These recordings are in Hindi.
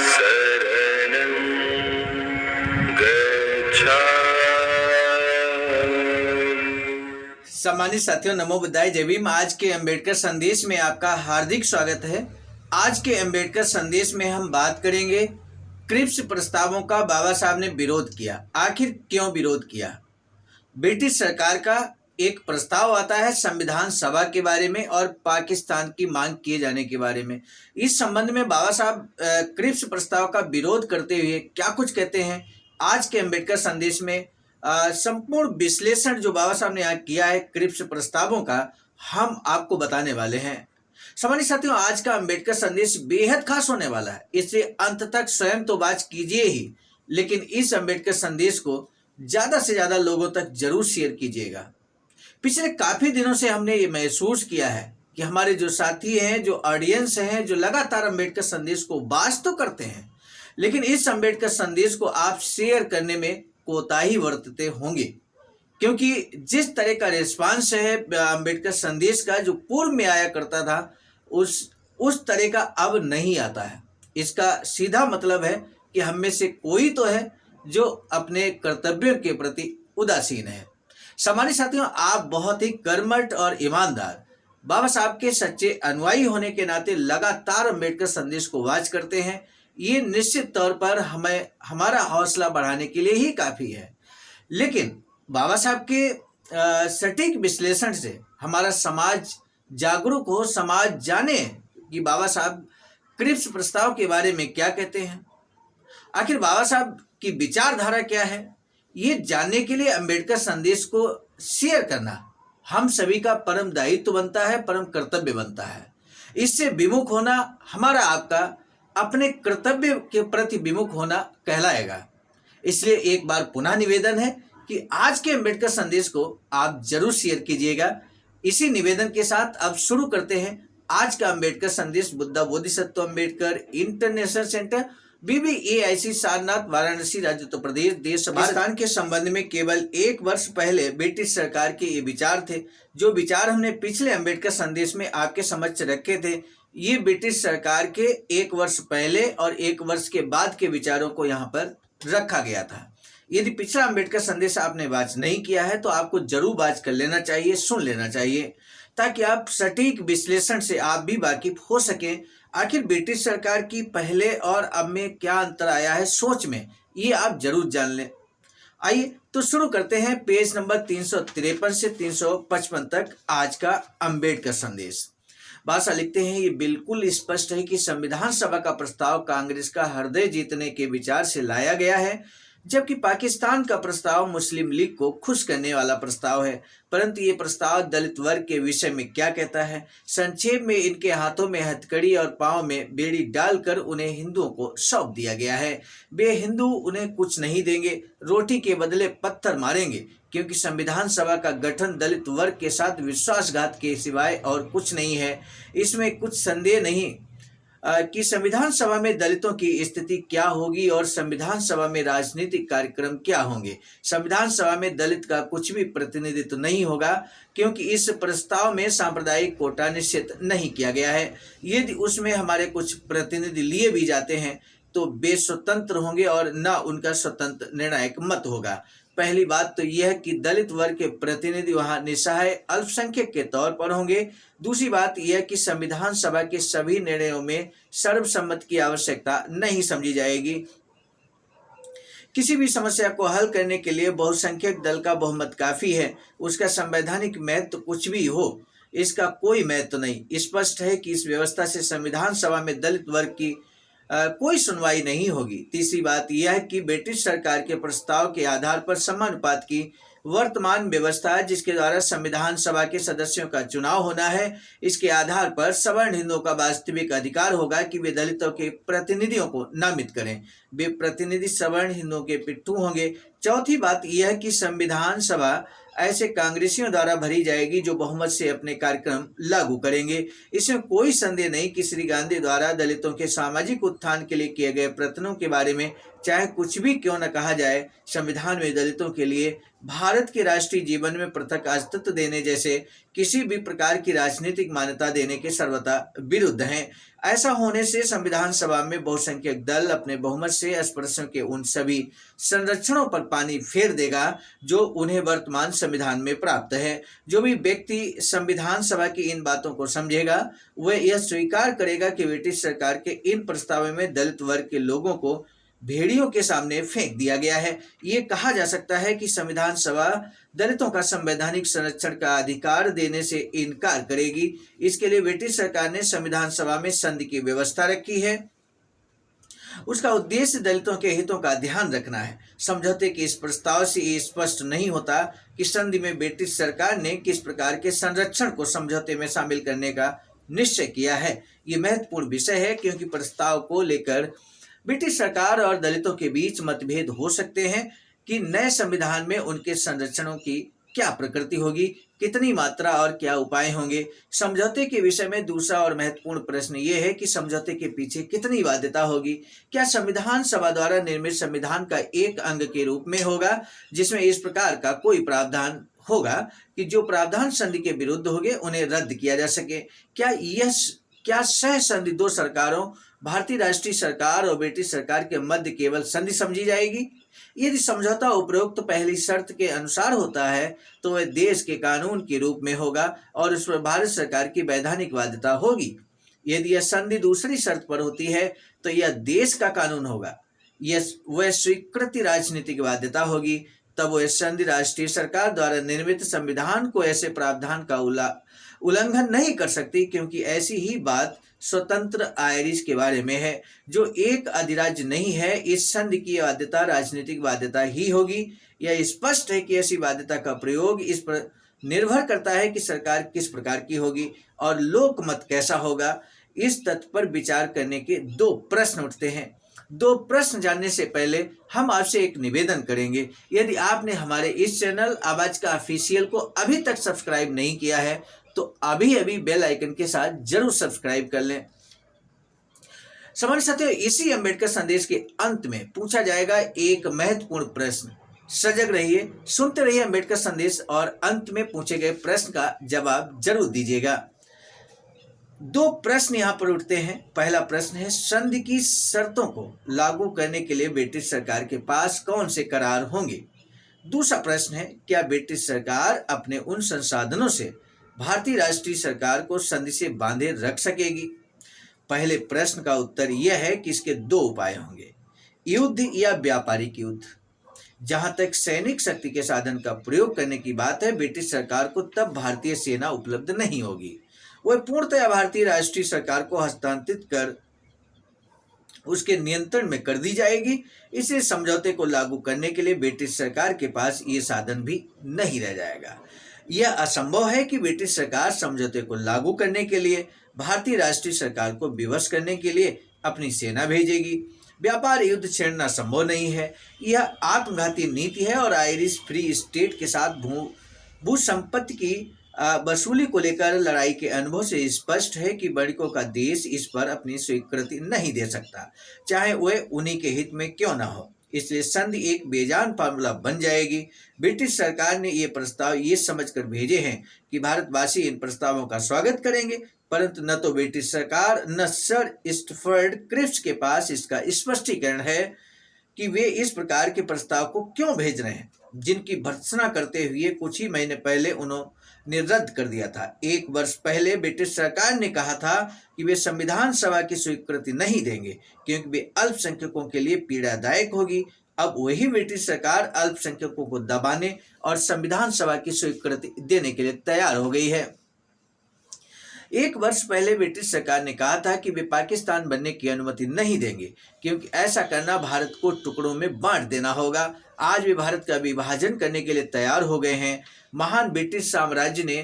शरणं गच्छामि। सम्मानित साथियों, नमो बुद्धाय, जय भीम। आज के अम्बेडकर संदेश में आपका हार्दिक स्वागत है। आज के अम्बेडकर संदेश में हम बात करेंगे क्रिप्स प्रस्तावों का बाबा साहब ने विरोध किया। आखिर क्यों विरोध किया? ब्रिटिश सरकार का एक प्रस्ताव आता है संविधान सभा के बारे में और पाकिस्तान की मांग किए जाने के बारे में। इस संबंध में बाबा साहब क्रिप्स प्रस्ताव का विरोध करते हुए क्या कुछ कहते हैं, आज के अम्बेडकर संदेश में संपूर्ण विश्लेषण जो बाबा साहब ने यहाँ किया है क्रिप्स प्रस्तावों का, हम आपको बताने वाले हैं। सम्मानित साथियों, आज का अम्बेडकर संदेश बेहद खास होने वाला है, इसलिए अंत तक स्वयं तो बात कीजिए ही, लेकिन इस अम्बेडकर संदेश को ज्यादा से ज्यादा लोगों तक जरूर शेयर कीजिएगा। पिछले काफी दिनों से हमने ये महसूस किया है कि हमारे जो साथी हैं, जो ऑडियंस हैं, जो लगातार अम्बेडकर संदेश को वाच तो करते हैं, लेकिन इस अम्बेडकर संदेश को आप शेयर करने में कोताही बरतते होंगे, क्योंकि जिस तरह का रिस्पांस है अम्बेडकर संदेश का जो पूर्व में आया करता था, उस तरह का अब नहीं आता है। इसका सीधा मतलब है कि हम में से कोई तो है जो अपने कर्तव्यों के प्रति उदासीन है। सम्मानित साथियों, आप बहुत ही कर्मठ और ईमानदार बाबा साहब के सच्चे अनुयायी होने के नाते लगातार अम्बेडकर संदेश को वाच करते हैं। ये निश्चित तौर पर हमें हमारा हौसला बढ़ाने के लिए ही काफ़ी है। लेकिन बाबा साहब के सटीक विश्लेषण से हमारा समाज जागरूक हो, समाज जाने कि बाबा साहब क्रिप्स प्रस्ताव के बारे में क्या कहते हैं, आखिर बाबा साहब की विचारधारा क्या है, ये जानने के लिए अम्बेडकर संदेश को शेयर करना हम सभी का परम दायित्व बनता है, परम कर्तव्य बनता है। इससे विमुख होना हमारा आपका अपने कर्तव्य के प्रति विमुख होना कहलाएगा। इसलिए एक बार पुनः निवेदन है कि आज के अम्बेडकर संदेश को आप जरूर शेयर कीजिएगा। इसी निवेदन के साथ अब शुरू करते हैं आज का अम्बेडकर संदेश। Buddha Bodhisattva Ambedkar international centre, BBAIC, Sarnath, Varanasi, राज्य उत्तर प्रदेश, देश पाकिस्तान के संबंध में केवल 1 वर्ष पहले ब्रिटिश सरकार के ये विचार थे। जो विचार हमने पिछले अम्बेडकर संदेश में आपके समक्ष रखे थे, ये ब्रिटिश सरकार के 1 वर्ष पहले और 1 वर्ष के बाद के विचारों को यहाँ पर रखा गया था। यदि पिछला अम्बेडकर संदेश आपने वाच नहीं किया है तो आपको जरूर वाच कर लेना चाहिए, सुन लेना चाहिए, ताकि आप सटीक विश्लेषण से आप भी वाकिफ हो सकें। आखिर ब्रिटिश सरकार की पहले और अब में क्या अंतर आया है सोच में, ये आप जरूर जान लें। आइए तो शुरू करते हैं पेज नंबर 353 से 355 तक आज का अम्बेडकर संदेश। भाषा लिखते हैं, ये बिल्कुल स्पष्ट है कि संविधान सभा का प्रस्ताव कांग्रेस का हृदय जीतने के विचार से लाया गया है, जबकि पाकिस्तान का प्रस्ताव मुस्लिम लीग को खुश करने वाला प्रस्ताव है। परंतु ये प्रस्ताव दलित वर्ग के विषय में क्या कहता है? संक्षेप में, इनके हाथों में हथकड़ी और पांव में बेड़ी डालकर उन्हें हिंदुओं को सौंप दिया गया है। वे हिंदू उन्हें कुछ नहीं देंगे, रोटी के बदले पत्थर मारेंगे, क्योंकि संविधान सभा का गठन दलित वर्ग के साथ विश्वासघात के सिवाय और कुछ नहीं है। इसमें कुछ संदेह नहीं कि संविधान सभा में दलितों की स्थिति क्या होगी और संविधान सभा में राजनीतिक कार्यक्रम क्या होंगे। संविधान सभा में दलित का कुछ भी प्रतिनिधित्व नहीं होगा, क्योंकि इस प्रस्ताव में सांप्रदायिक कोटा निश्चित नहीं किया गया है। यदि उसमें हमारे कुछ प्रतिनिधि लिए भी जाते हैं तो वे स्वतंत्र होंगे और न उनका स्वतंत्र निर्णायक मत होगा। पहली बात तो यह है कि दलित वर्ग के प्रतिनिधि वहां निस्सहाय अल्पसंख्यक के तौर पर होंगे। दूसरी बात यह कि संविधान सभा के सभी निर्णयों में सर्वसम्मति की आवश्यकता नहीं समझी जाएगी। किसी भी समस्या को हल करने के लिए बहुसंख्यक दल का बहुमत काफी है। उसका संवैधानिक महत्व कुछ भी हो, इसका कोई महत्व नहीं। स्पष्ट है कि इस व्यवस्था से संविधान सभा में दलित वर्ग की कोई सुनवाई नहीं होगी। तीसरी बात यह है कि ब्रिटिश सरकार के प्रस्ताव के आधार पर समानुपात की वर्तमान व्यवस्था है, जिसके द्वारा संविधान सभा के सदस्यों का चुनाव होना है। इसके आधार पर सवर्ण हिंदुओं का वास्तविक अधिकार होगा कि वे दलितों के प्रतिनिधियों को नामित करें। वे प्रतिनिधि सवर्ण हिंदुओं के पिट्ठू होंगे। चौथी बात यह है कि संविधान सभा ऐसे कांग्रेसियों द्वारा भरी जाएगी जो बहुमत से अपने कार्यक्रम लागू करेंगे। इसमें कोई संदेह नहीं कि श्री गांधी द्वारा दलितों के सामाजिक उत्थान के लिए किए गए प्रयत्नों के बारे में चाहे कुछ भी क्यों न कहा जाए, संविधान में दलितों के लिए भारत के राष्ट्रीय जीवन में पृथक अस्तित्व देने जैसे किसी भी प्रकार की राजनीतिक मान्यता देने के सर्वथा विरुद्ध हैं। ऐसा होने से संविधान सभा में बहुसंख्यक दल अपने बहुमत से अस्पृश्यों के उन सभी संरक्षणों पर पानी फेर देगा जो उन्हें वर्तमान संविधान में प्राप्त है। जो भी व्यक्ति संविधान सभा की इन बातों को समझेगा वह यह स्वीकार करेगा कि ब्रिटिश सरकार के इन प्रस्तावों में दलित वर्ग के लोगों को भेड़ियों के सामने फेंक दिया गया है। ये कहा जा सकता है कि संविधान सभा दलितों का संवैधानिक संरक्षण का अधिकार देने से इनकार करेगी। इसके लिए ब्रिटिश सरकार ने संविधान सभा में संधि की व्यवस्था रखी है। उसका उद्देश्य दलितों के हितों का ध्यान रखना है। समझौते के इस प्रस्ताव से ये स्पष्ट नहीं होता कि संधि में ब्रिटिश सरकार ने किस प्रकार के संरक्षण को समझौते में शामिल करने का निश्चय किया है। ये महत्वपूर्ण विषय है क्योंकि प्रस्ताव को लेकर ब्रिटिश सरकार और दलितों के बीच मतभेद हो सकते हैं कि नए संविधान में उनके संरक्षणों की क्या प्रकृति होगी, कितनी मात्रा और क्या उपाय होंगे। समझौते के विषय में दूसरा और महत्वपूर्ण प्रश्न ये है कि समझौते के पीछे कितनी बाध्यता होगी। क्या संविधान सभा द्वारा निर्मित संविधान का एक अंग के रूप में होगा जिसमें इस प्रकार का कोई प्रावधान होगा कि जो प्रावधान संधि के विरुद्ध होंगे उन्हें रद्द किया जा सके। क्या सह संधि दो सरकारों भारतीय राष्ट्रीय सरकार और ब्रिटिश सरकार के मध्य केवल संधि समझी जाएगी। यदि समझौता उपरोक्त पहली शर्त के अनुसार होता है तो वह देश के कानून के रूप में होगा और उस पर भारत सरकार की वैधानिक बाध्यता होगी। यदि यह संधि दूसरी शर्त पर होती है तो यह देश का कानून होगा, वह स्वीकृति राजनीतिक बाध्यता होगी। तब वह संधि राष्ट्रीय सरकार द्वारा निर्मित संविधान को ऐसे प्रावधान का उल्लंघन नहीं कर सकती, क्योंकि ऐसी ही बात स्वतंत्र आयरिश के बारे में है जो एक अधिराज्य नहीं है। इस संधि की बाध्यता राजनीतिक बाध्यता ही होगी। यह स्पष्ट है कि ऐसी बाध्यता का प्रयोग इस पर निर्भर करता है कि सरकार किस प्रकार की होगी और लोकमत कैसा होगा। इस तथ्य पर विचार करने के दो प्रश्न उठते हैं। दो प्रश्न जानने से पहले हम आपसे एक निवेदन करेंगे। यदि आपने हमारे इस चैनल आवाज का ऑफिशियल को अभी तक सब्सक्राइब नहीं किया है तो अभी अभी बेल आइकन के साथ जरूर सब्सक्राइब कर लें। समाज साथियों, इसी अंबेडकर संदेश के अंत में पूछा जाएगा एक महत्वपूर्ण प्रश्न। सजग रहिए, सुनते रहिए अंबेडकर संदेश और अंत में पूछे गए प्रश्न का जवाब जरूर दीजिएगा। दो प्रश्न यहाँ पर उठते हैं। पहला प्रश्न है, संधि की शर्तों को लागू करने के लिए ब्रिटिश सरकार के पास कौन से करार होंगे। दूसरा प्रश्न है, क्या ब्रिटिश सरकार अपने उन संसाधनों से भारतीय राष्ट्रीय सरकार को संधि से बांधे रख सकेगी। पहले प्रश्न का उत्तर यह है कि इसके दो उपाय होंगे, युद्ध या व्यापारिक युद्ध। जहां तक सैनिक शक्ति के साधन का प्रयोग करने की बात है, ब्रिटिश सरकार को तब भारतीय सेना उपलब्ध नहीं होगी। वह पूर्णतया भारतीय राष्ट्रीय सरकार को हस्तांतरित कर उसके नियंत्रण में कर दी जाएगी। इसे समझौते को लागू करने के लिए ब्रिटिश सरकार के पास ये साधन भी नहीं रह जाएगा। यह असंभव है कि ब्रिटिश सरकार समझौते को लागू करने के लिए भारतीय राष्ट्रीय सरकार को विवश करने के लिए अपनी सेना भेजेगी। व्यापार युद्ध छेड़ना संभव नहीं है। यह आत्मघाती नीति है और आयरिश फ्री स्टेट के साथ भू संपत्ति की वसूली को लेकर लड़ाई के अनुभव से स्पष्ट है कि बड़कों का देश इस पर अपनी स्वीकृति नहीं दे सकता, चाहे वह उन्हीं के हित में क्यों न हो। इसलिए संधि एक बेजान फार्मूला बन जाएगी। ब्रिटिश सरकार ने ये प्रस्ताव ये समझकर भेजे हैं कि भारतवासी इन प्रस्तावों का स्वागत करेंगे, परंतु न तो ब्रिटिश सरकार न सर स्टफर्ड क्रिप्स के पास इसका स्पष्टीकरण है कि वे इस प्रकार के प्रस्ताव को क्यों भेज रहे हैं, जिनकी भर्त्सना करते हुए कुछ ही महीने पहले उन्होंने रद्द कर दिया था। एक वर्ष पहले ब्रिटिश सरकार ने कहा था कि वे संविधान सभा की स्वीकृति नहीं देंगे क्योंकि वे अल्पसंख्यकों के लिए पीड़ादायक होगी। अब वही ब्रिटिश सरकार अल्पसंख्यकों को दबाने और संविधान सभा की स्वीकृति देने के लिए तैयार हो गई है। एक वर्ष पहले ब्रिटिश सरकार ने कहा था कि वे पाकिस्तान बनने की अनुमति नहीं देंगे क्योंकि ऐसा करना भारत को टुकड़ों में बांट देना होगा। आज वे भारत का विभाजन करने के लिए तैयार हो गए हैं। महान ब्रिटिश साम्राज्य ने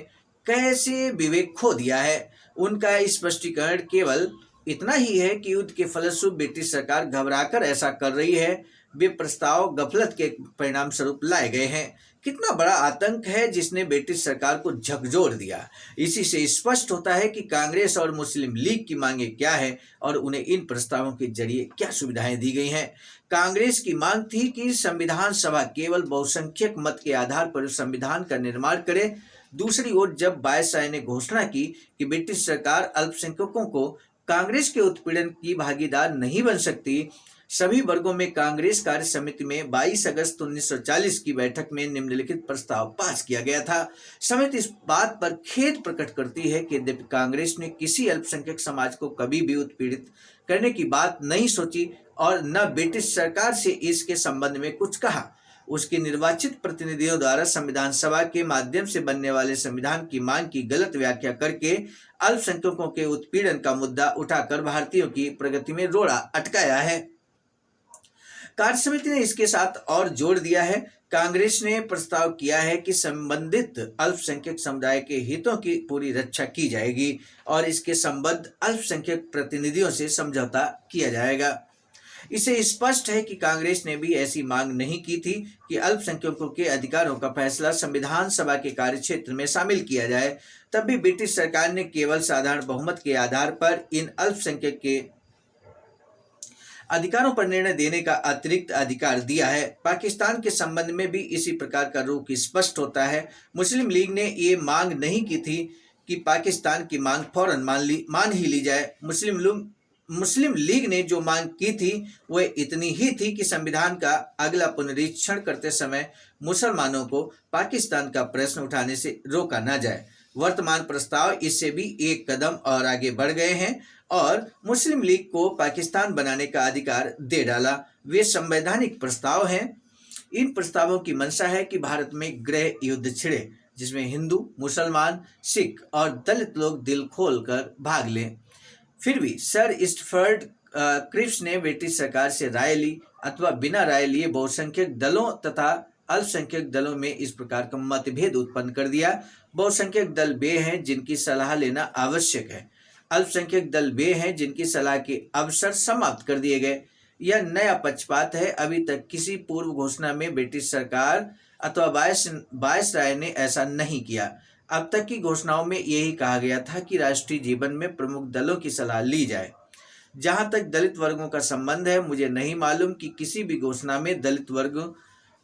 कैसे विवेक खो दिया है। उनका स्पष्टीकरण केवल इतना ही है कि युद्ध के फलस्वरूप ब्रिटिश सरकार घबराकर ऐसा कर रही है। वे प्रस्ताव गफलत के परिणाम स्वरूप लाए गए हैं। कितना बड़ा आतंक है जिसने ब्रिटिश सरकार को झकझोर दिया। इसी से स्पष्ट होता है कि कांग्रेस और मुस्लिम लीग की मांगे क्या है और उन्हें इन प्रस्तावों के जरिए क्या सुविधाएं दी गई हैं। कांग्रेस की मांग थी कि संविधान सभा केवल बहुसंख्यक मत के आधार पर संविधान का निर्माण करे। दूसरी ओर जब वायसराय ने घोषणा की कि ब्रिटिश सरकार अल्पसंख्यकों को कांग्रेस के उत्पीड़न की भागीदार नहीं बन सकती, सभी वर्गों में कांग्रेस कार्य समिति में 22 अगस्त 1940 की बैठक में निम्नलिखित प्रस्ताव पास किया गया था। समिति इस बात पर खेद प्रकट करती है कि यद्यपि कांग्रेस ने किसी अल्पसंख्यक समाज को कभी भी उत्पीड़ित करने की बात नहीं सोची और न ब्रिटिश सरकार से इसके संबंध में कुछ कहा, उसके निर्वाचित प्रतिनिधियों द्वारा संविधान सभा के माध्यम से बनने वाले संविधान की मांग की गलत व्याख्या करके अल्पसंख्यकों के उत्पीड़न का मुद्दा उठाकर भारतीयों की प्रगति में रोड़ा अटकाया है। कार्य समिति ने इसके साथ और जोड़ दिया है, कांग्रेस ने प्रस्ताव किया है कि संबंधित अल्पसंख्यक समुदाय के हितों की पूरी रक्षा की जाएगी और इसके संबद्ध अल्पसंख्यक प्रतिनिधियों से समझौता किया जाएगा। इसे स्पष्ट है कि कांग्रेस ने भी ऐसी मांग नहीं की थी कि अल्पसंख्यकों के अधिकारों का फैसला संविधान सभा के कार्यक्षेत्र में शामिल किया जाए। तब भी ब्रिटिश सरकार ने केवल साधारण बहुमत के आधार पर इन अल्पसंख्यक के अधिकारों पर निर्णय देने का अतिरिक्त अधिकार दिया है। पाकिस्तान के संबंध में भी इसी प्रकार का रुख स्पष्ट होता है। मुस्लिम लीग ने ये मांग नहीं की थी कि पाकिस्तान की मांग फौरन मान ही ली जाए। मुस्लिम लीग ने जो मांग की थी वह इतनी ही थी कि संविधान का अगला पुनरीक्षण करते समय मुसलमानों को पाकिस्तान का प्रश्न उठाने से रोका न जाए। वर्तमान प्रस्ताव इससे भी एक कदम और आगे बढ़ गए हैं और मुस्लिम लीग को पाकिस्तान बनाने का अधिकार दे डाला। वे संवैधानिक प्रस्ताव हैं। इन प्रस्तावों की मंशा है कि भारत में गृह युद्ध छिड़े जिसमें हिंदू, मुसलमान, सिख और दलित लोग दिल खोल कर भाग लें। फिर भी सर स्टफर्ड क्रिप्स ने ब्रिटिश सरकार से राय ली अथवा बिना राय लिए बहुसंख्यक दलों तथा अल्पसंख्यक दलों में इस प्रकार का मतभेद उत्पन्न कर दिया। बहुसंख्यक दल वे हैं जिनकी सलाह लेना आवश्यक है, अल्पसंख्यक दल वे हैं जिनकी सलाह के अवसर समाप्त कर दिए गए। यह नया पक्षपात है। अभी तक किसी पूर्व घोषणा में ब्रिटिश सरकार अथवा वायसराय ने ऐसा नहीं किया। अब तक की घोषणाओं में यही कहा गया था कि राष्ट्रीय जीवन में प्रमुख दलों की सलाह ली जाए। जहां तक दलित वर्गों का संबंध है, मुझे नहीं मालूम कि किसी भी घोषणा में दलित वर्ग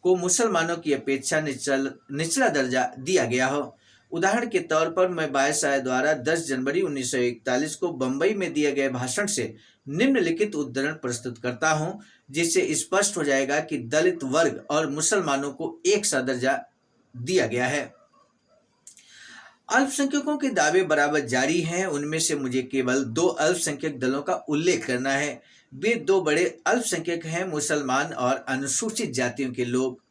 को मुसलमानों की अपेक्षा निचला दर्जा दिया गया हो। उदाहरण के तौर पर मैं वायसराय द्वारा 10 जनवरी 1941 को बंबई में दिए गए भाषण से निम्नलिखित उद्धरण प्रस्तुत करता हूं, जिससे स्पष्ट हो जाएगा कि दलित वर्ग और मुसलमानों को एक सा दर्जा दिया गया है। अल्पसंख्यकों के दावे बराबर जारी हैं। उनमें से मुझे केवल 2 अल्पसंख्यक दलों का उल्लेख करना है। वे 2 बड़े अल्पसंख्यक हैं, मुसलमान और अनुसूचित जातियों के लोग।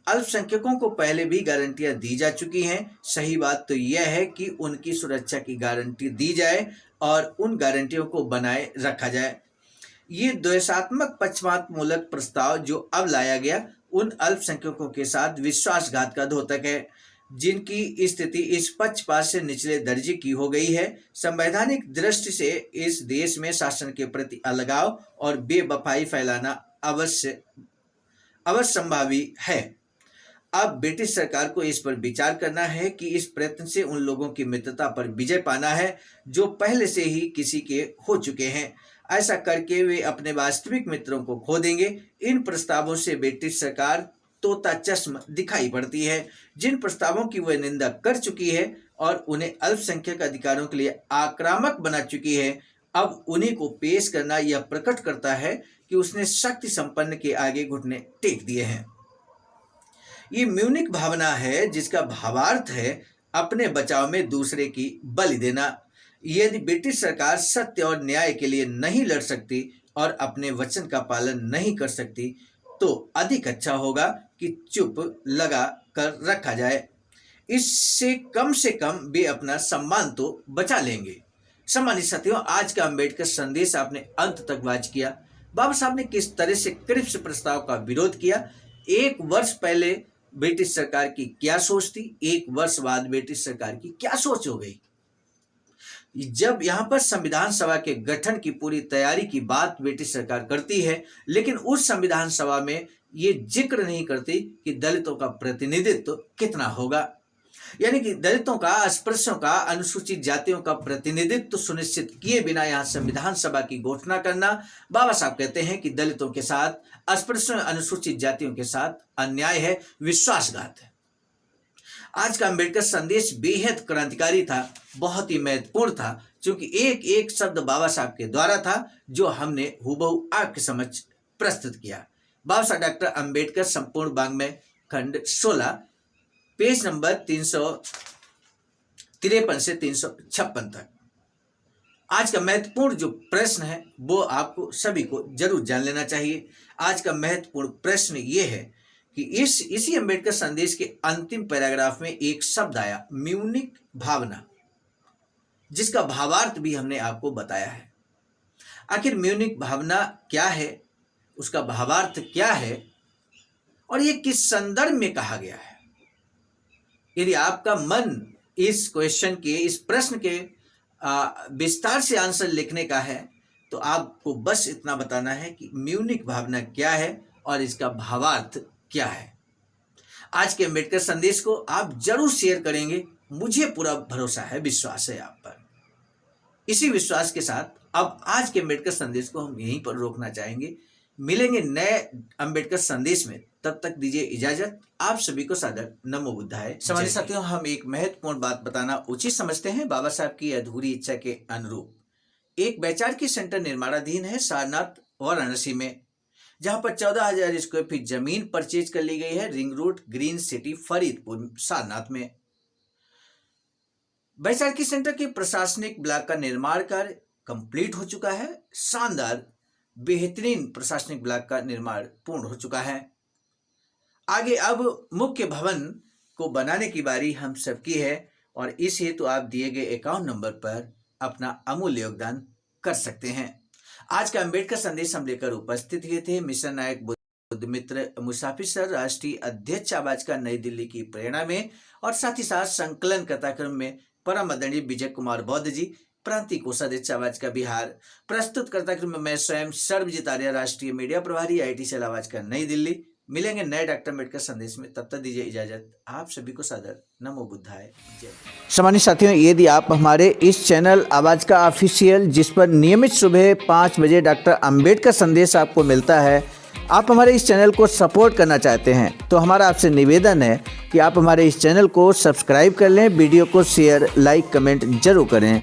अल्पसंख्यकों को पहले भी गारंटियां दी जा चुकी हैं। सही बात तो यह है कि उनकी सुरक्षा की गारंटी दी जाए और उन गारंटियों को बनाए रखा जाए। ये द्वेषात्मक पक्षपातमूलक प्रस्ताव जो अब लाया गया उन अल्पसंख्यकों के साथ विश्वासघात का द्योतक है जिनकी स्थिति इस पक्षपात से निचले दर्जे की हो गई है। संवैधानिक दृष्टि से इस देश में शासन के प्रति अलगाव और बेवफाई फैलाना अवश्य संभावी है। अब ब्रिटिश सरकार को इस पर विचार करना है कि इस प्रयत्न से उन लोगों की मित्रता पर विजय पाना है जो पहले से ही किसी के हो चुके हैं। ऐसा करके वे अपने वास्तविक मित्रों को खो देंगे। इन प्रस्तावों से ब्रिटिश सरकार तोता चश्म दिखाई पड़ती है। जिन प्रस्तावों की वह निंदा कर चुकी है और उन्हें अल्पसंख्यक अधिकारों के लिए आक्रामक बना चुकी है, अब उन्हीं को पेश करना यह प्रकट करता है कि उसने शक्ति संपन्न के आगे घुटने टेक दिए हैं। ये म्यूनिक भावना है जिसका भावार्थ है अपने बचाव में दूसरे की बलि देना। यदि ब्रिटिश सरकार सत्य और न्याय के लिए नहीं लड़ सकती और अपने वचन का पालन नहीं कर सकती तो अधिक अच्छा होगा कि चुप लगा कर रखा जाए। इससे कम वे अपना सम्मान तो बचा लेंगे। सम्मानित साथियों, आज का अंबेडकर संदेश आपने अंत तक वाच किया। बाबा साहब ने किस तरह से क्रिप्स प्रस्ताव का विरोध किया, 1 वर्ष पहले ब्रिटिश सरकार की क्या सोच थी, 1 वर्ष बाद ब्रिटिश सरकार की क्या सोच हो गई। जब यहाँ पर संविधान सभा के गठन की पूरी तैयारी की बात ब्रिटिश सरकार करती है, लेकिन उस संविधान सभा में ये जिक्र नहीं करती कि दलितों का प्रतिनिधित्व कितना होगा, यानी कि दलितों का, अस्पृश्यों का, अनुसूचित जातियों का प्रतिनिधित्व सुनिश्चित किए बिना यहाँ संविधान सभा की घोषणा करना, बाबा साहब कहते हैं कि दलितों के साथ, अस्पृश्यों, अनुसूचित जातियों के साथ अन्याय है, विश्वासघात है। आज का अंबेडकर संदेश बेहद क्रांतिकारी था, बहुत ही महत्वपूर्ण था, क्योंकि एक एक शब्द बाबा साहब के द्वारा था जो हमने हूबहू आपके समक्ष प्रस्तुत किया। बाबा साहब डॉक्टर अंबेडकर संपूर्ण वाङ्मय खंड 16 पेज नंबर 353 से 356 तक। आज का महत्वपूर्ण जो प्रश्न है वो आपको सभी को जरूर जान लेना चाहिए। आज का महत्वपूर्ण प्रश्न ये है कि इसी अंबेडकर संदेश के अंतिम पैराग्राफ में एक शब्द आया, म्यूनिक भावना, जिसका भावार्थ भी हमने आपको बताया है। आखिर म्यूनिक भावना क्या है, उसका भावार्थ क्या है और ये किस संदर्भ में कहा गया है। यदि आपका मन इस क्वेश्चन के, इस प्रश्न के विस्तार से आंसर लिखने का है तो आपको बस इतना बताना है कि म्यूनिक भावना क्या है और इसका भावार्थ क्या है। आज के अंबेडकर संदेश को आप जरूर शेयर करेंगे, मुझे पूरा भरोसा है, विश्वास है आप पर। इसी विश्वास के साथ अब आज के अंबेडकर संदेश को हम यहीं पर रोकना चाहेंगे। मिलेंगे नए अंबेडकर संदेश में, तब तक दीजिए इजाजत। आप सभी को सादर नमो बुद्धाय। समाज साथियों, हम एक महत्वपूर्ण बात बताना उचित समझते हैं। बाबा साहब की अधूरी इच्छा के अनुरूप एक वैचारिकी सेंटर निर्माणाधीन है सारनाथ वाराणसी में, जहां पर 14,000 स्क्वायर फीट जमीन परचेज कर ली गई है, ring road, green city, Faridpur, Sarnath में। वैचारिकी सेंटर के प्रशासनिक ब्लॉक का निर्माण कार्य कंप्लीट हो चुका है। शानदार बेहतरीन प्रशासनिक ब्लॉक का निर्माण पूर्ण हो चुका है। आगे अब मुख्य भवन को बनाने की बारी हम सबकी है और इस हेतु आप दिए गए अकाउंट नंबर पर अपना अमूल्य योगदान कर सकते हैं। आज का अंबेडकर संदेश हम लेकर उपस्थित हुए थे मिशन नायक बुद्ध मित्र मुसाफिर सर, राष्ट्रीय अध्यक्ष आवाज का नई दिल्ली की प्रेरणा में, और साथ ही साथ संकलन कथाक्रम में परम आदरणीय विजय कुमार बौद्ध जी, प्रांतीय कोषाध्यक्ष आवाज का बिहार। प्रस्तुत करता में मैं स्वयं सर्वजीत आर्य, राष्ट्रीय मीडिया प्रभारी, IT सेल आवाज का नई दिल्ली। मिलेंगे नए डॉक्टर अम्बेडकर संदेश में, तब तक दीजिए इजाजत। आप सभी को सादर नमो बुद्धाय जय। सम्मानित साथियों, यदि आप हमारे इस चैनल आवाज का ऑफिशियल, जिस पर नियमित सुबह 5 बजे डॉक्टर अम्बेडकर संदेश आपको मिलता है, आप हमारे इस चैनल को सपोर्ट करना चाहते हैं तो हमारा आपसे निवेदन है कि आप हमारे इस चैनल को सब्सक्राइब कर लें, वीडियो को शेयर, लाइक, कमेंट जरूर करें।